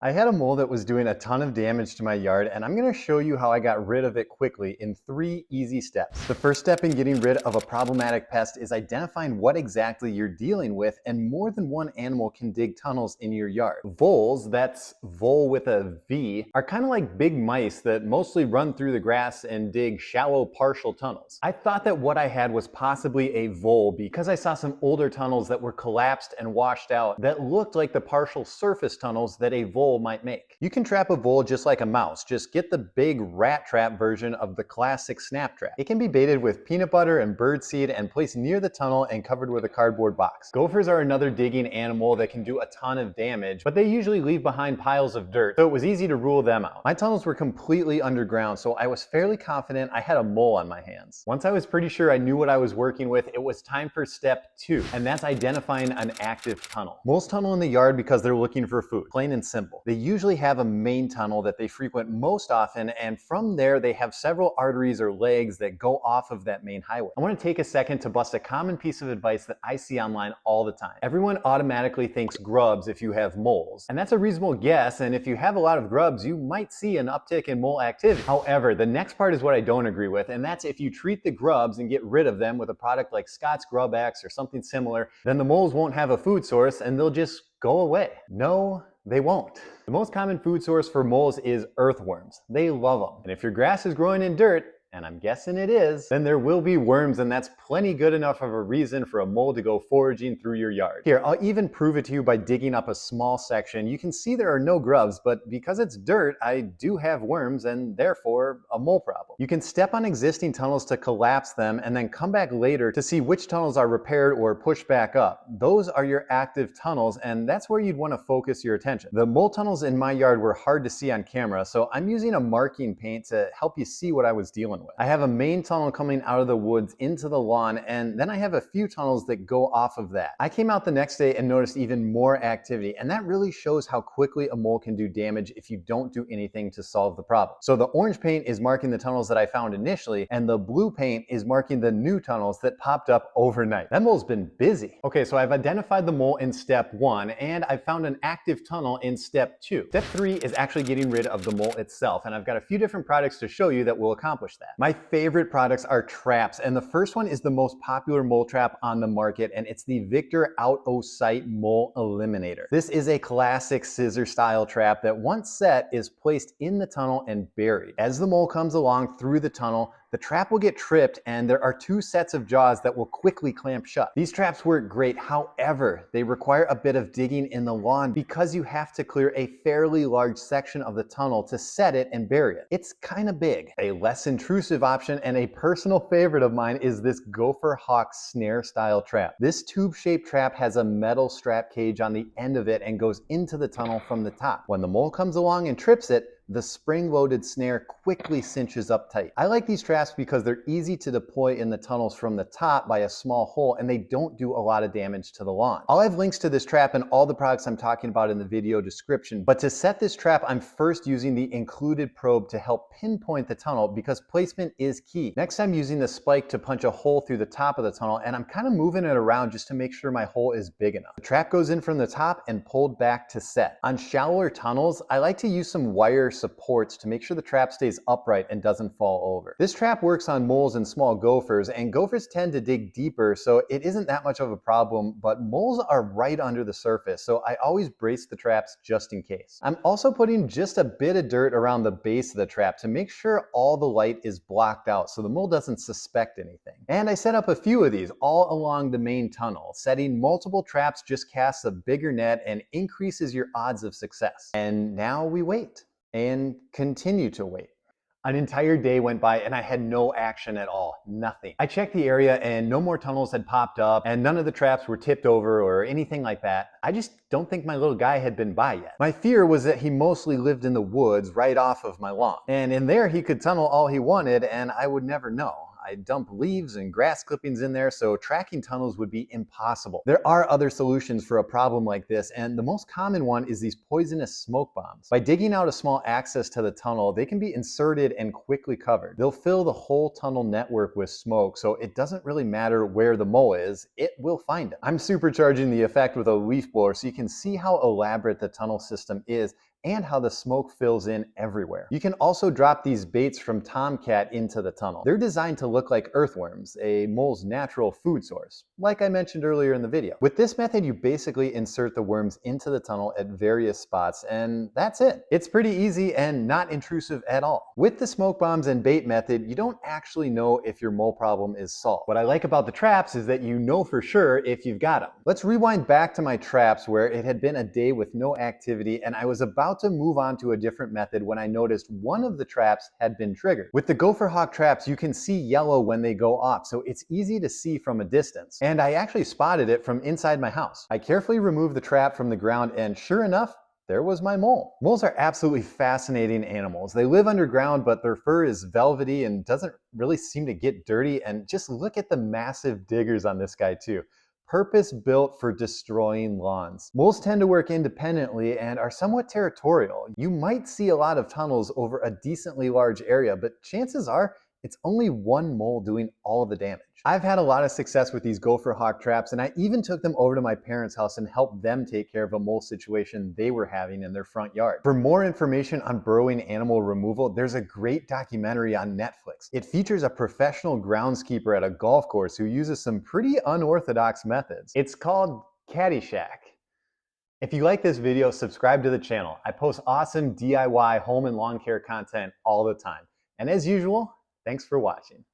I had a mole that was doing a ton of damage to my yard, and I'm going to show you how I got rid of it quickly in 3 easy steps. The first step in getting rid of a problematic pest is identifying what exactly you're dealing with, and more than one animal can dig tunnels in your yard. Voles, that's vole with a V, are kind of like big mice that mostly run through the grass and dig shallow partial tunnels. I thought that what I had was possibly a vole because I saw some older tunnels that were collapsed and washed out that looked like the partial surface tunnels that a vole might make. You can trap a vole just like a mouse, just get the big rat trap version of the classic snap trap. It can be baited with peanut butter and bird seed and placed near the tunnel and covered with a cardboard box. Gophers are another digging animal that can do a ton of damage, but they usually leave behind piles of dirt, so it was easy to rule them out. My tunnels were completely underground, so I was fairly confident I had a mole on my hands. Once I was pretty sure I knew what I was working with, it was time for step 2, and that's identifying an active tunnel. Moles tunnel in the yard because they're looking for food, plain and simple. They usually have a main tunnel that they frequent most often, and from there they have several arteries or legs that go off of that main highway. I want to take a second to bust a common piece of advice that I see online all the time. Everyone automatically thinks grubs if you have moles, and that's a reasonable guess, and if you have a lot of grubs, you might see an uptick in mole activity. However, the next part is what I don't agree with, and that's if you treat the grubs and get rid of them with a product like Scott's Grub X or something similar, then the moles won't have a food source and they'll just go away. No, they won't. The most common food source for moles is earthworms. They love them. And if your grass is growing in dirt, and I'm guessing it is, then there will be worms, and that's plenty good enough of a reason for a mole to go foraging through your yard. Here, I'll even prove it to you by digging up a small section. You can see there are no grubs, but because it's dirt, I do have worms and therefore a mole problem. You can step on existing tunnels to collapse them and then come back later to see which tunnels are repaired or pushed back up. Those are your active tunnels, and that's where you'd want to focus your attention. The mole tunnels in my yard were hard to see on camera, so I'm using a marking paint to help you see what I was dealing with. I have a main tunnel coming out of the woods into the lawn, and then I have a few tunnels that go off of that. I came out the next day and noticed even more activity, and that really shows how quickly a mole can do damage if you don't do anything to solve the problem. So the orange paint is marking the tunnels that I found initially, and the blue paint is marking the new tunnels that popped up overnight. That mole's been busy. Okay, so I've identified the mole in step 1, and I've found an active tunnel in step 2. Step 3 is actually getting rid of the mole itself, and I've got a few different products to show you that will accomplish that. My favorite products are traps, and the first one is the most popular mole trap on the market, and it's the Victor Out O' Sight Mole Eliminator. This is a classic scissor style trap that once set is placed in the tunnel and buried. As the mole comes along through the tunnel, the trap will get tripped, and there are 2 sets of jaws that will quickly clamp shut. These traps work great, however, they require a bit of digging in the lawn because you have to clear a fairly large section of the tunnel to set it and bury it. It's kind of big. A less intrusive option and a personal favorite of mine is this Gopher Hawk snare style trap. This tube-shaped trap has a metal strap cage on the end of it and goes into the tunnel from the top. When the mole comes along and trips it, the spring-loaded snare quickly cinches up tight. I like these traps because they're easy to deploy in the tunnels from the top by a small hole, and they don't do a lot of damage to the lawn. I'll have links to this trap and all the products I'm talking about in the video description, but to set this trap, I'm first using the included probe to help pinpoint the tunnel because placement is key. Next, I'm using the spike to punch a hole through the top of the tunnel, and I'm kind of moving it around just to make sure my hole is big enough. The trap goes in from the top and pulled back to set. On shallower tunnels, I like to use some wire supports to make sure the trap stays upright and doesn't fall over. This trap works on moles and small gophers, and gophers tend to dig deeper, so it isn't that much of a problem, but moles are right under the surface, so I always brace the traps just in case. I'm also putting just a bit of dirt around the base of the trap to make sure all the light is blocked out so the mole doesn't suspect anything. And I set up a few of these all along the main tunnel. Setting multiple traps just casts a bigger net and increases your odds of success. And now we wait. And continue to wait. An entire day went by and I had no action at all, nothing. I checked the area and no more tunnels had popped up and none of the traps were tipped over or anything like that. I just don't think my little guy had been by yet. My fear was that he mostly lived in the woods right off of my lawn. And in there he could tunnel all he wanted and I would never know. I dump leaves and grass clippings in there, so tracking tunnels would be impossible. There are other solutions for a problem like this, and the most common one is these poisonous smoke bombs. By digging out a small access to the tunnel, they can be inserted and quickly covered. They'll fill the whole tunnel network with smoke, so it doesn't really matter where the mole is, it will find it. I'm supercharging the effect with a leaf blower so you can see how elaborate the tunnel system is, and how the smoke fills in everywhere. You can also drop these baits from Tomcat into the tunnel. They're designed to look like earthworms, a mole's natural food source, like I mentioned earlier in the video. With this method, you basically insert the worms into the tunnel at various spots, and that's it. It's pretty easy and not intrusive at all. With the smoke bombs and bait method, you don't actually know if your mole problem is solved. What I like about the traps is that you know for sure if you've got them. Let's rewind back to my traps where it had been a day with no activity and I was about to move on to a different method when I noticed one of the traps had been triggered. With the gopher hawk traps, you can see yellow when they go off, so it's easy to see from a distance. And I actually spotted it from inside my house. I carefully removed the trap from the ground and sure enough, there was my mole. Moles are absolutely fascinating animals. They live underground, but their fur is velvety and doesn't really seem to get dirty. And just look at the massive diggers on this guy too. Purpose-built for destroying lawns. Moles tend to work independently and are somewhat territorial. You might see a lot of tunnels over a decently large area, but chances are it's only one mole doing all of the damage. I've had a lot of success with these gopher hawk traps, and I even took them over to my parents' house and helped them take care of a mole situation they were having in their front yard. For more information on burrowing animal removal, there's a great documentary on Netflix. It features a professional groundskeeper at a golf course who uses some pretty unorthodox methods. It's called Caddyshack. If you like this video, subscribe to the channel. I post awesome DIY home and lawn care content all the time. And as usual, thanks for watching.